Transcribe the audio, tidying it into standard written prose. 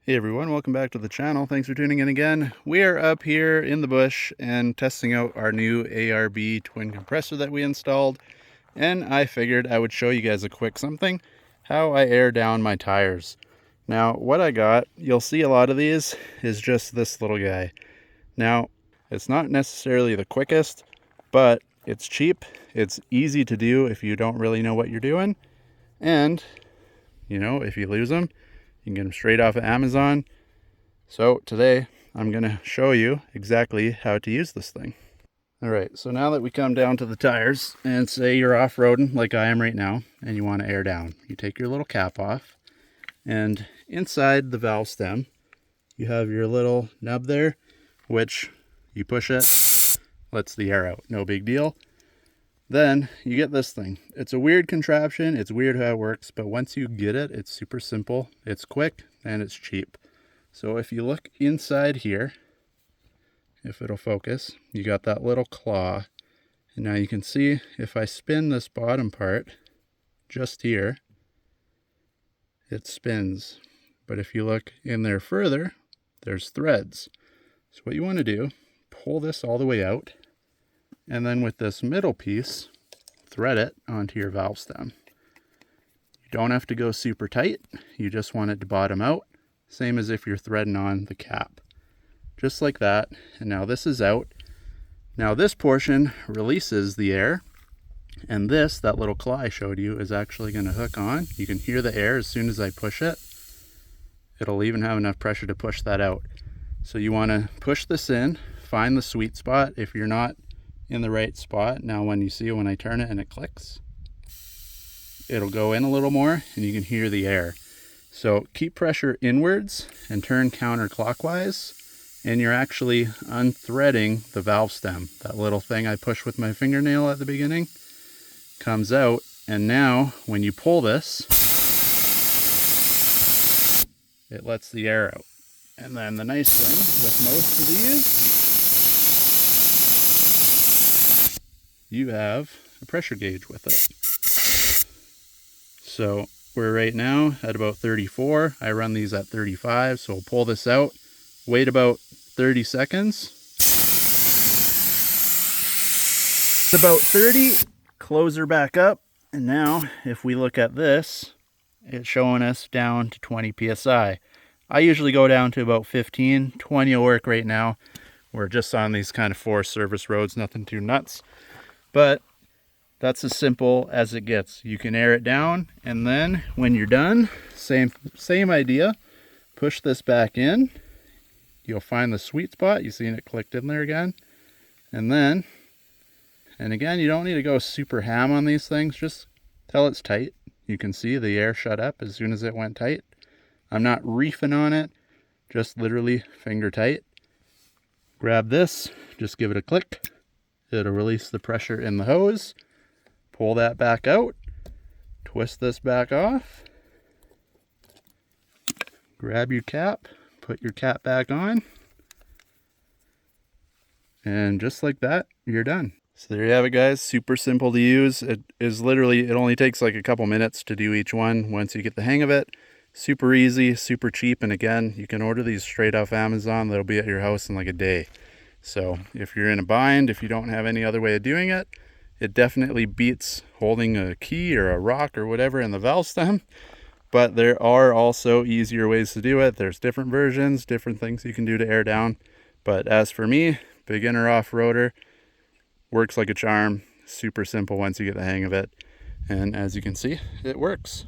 Hey everyone, welcome back to the channel. Thanks for tuning in again. We are up here in the bush and testing out our new ARB twin compressor that we installed. And I figured I would show you guys a quick something, how I air down my tires. Now, what I got, you'll see a lot of these, is just this little guy. Now, it's not necessarily the quickest, but it's cheap. It's easy to do if you don't really know what you're doing. And, you know, if you lose them, you can get them straight off of Amazon. So today I'm going to show you exactly how to use this thing. All right, so now that we come down to the tires and say you're off-roading like I am right now and you want to air down, you take your little cap off, and inside the valve stem you have your little nub there, which you push it, lets the air out, no big deal. Then you get this thing. It's a weird contraption. It's weird how it works, but once you get it, it's super simple. It's quick and it's cheap. So if you look inside here, if it'll focus, you got that little claw. And now you can see if I spin this bottom part just here, it spins. But if you look in there further, there's threads. So what you want to do, pull this all the way out, and then with this middle piece, thread it onto your valve stem. You don't have to go super tight. You just want it to bottom out. Same as if you're threading on the cap. Just like that. And now this is out. Now this portion releases the air. And this, that little claw I showed you, is actually going to hook on. You can hear the air as soon as I push it. It'll even have enough pressure to push that out. So you want to push this in, find the sweet spot. If you're not in the right spot, now when you see when I turn it and it clicks, it'll go in a little more and you can hear the air. So keep pressure inwards and turn counterclockwise, and you're actually unthreading the valve stem. That little thing I pushed with my fingernail at the beginning comes out, and now when you pull this, it lets the air out. And then the nice thing with most of these, you have a pressure gauge with it. So we're right now at about 34. I run these at 35, so we'll pull this out, wait about 30 seconds. It's about 30, close her back up, and now if we look at this, it's showing us down to 20 psi. I usually go down to about 15, 20 will work right now. We're just on these kind of forest service roads, nothing too nuts. But that's as simple as it gets. You can air it down, and then when you're done, same idea. Push this back in. You'll find the sweet spot. You've seen it clicked in there again. And again, you don't need to go super ham on these things. Just till it's tight. You can see the air shut up as soon as it went tight. I'm not reefing on it. Just literally finger tight. Grab this. Just give it a click. It'll release the pressure in the hose. Pull that back out. Twist this back off. Grab your cap. Put your cap back on. And just like that, you're done. So there you have it, guys. Super simple to use. It only takes like a couple minutes to do each one once you get the hang of it. Super easy, super cheap. And again, you can order these straight off Amazon. They'll be at your house in like a day. So if you're in a bind, if you don't have any other way of doing it, it definitely beats holding a key or a rock or whatever in the valve stem. But there are also easier ways to do it. There's different versions, different things you can do to air down. But as for me, beginner off-roader, works like a charm. Super simple once you get the hang of it. And as you can see, it works.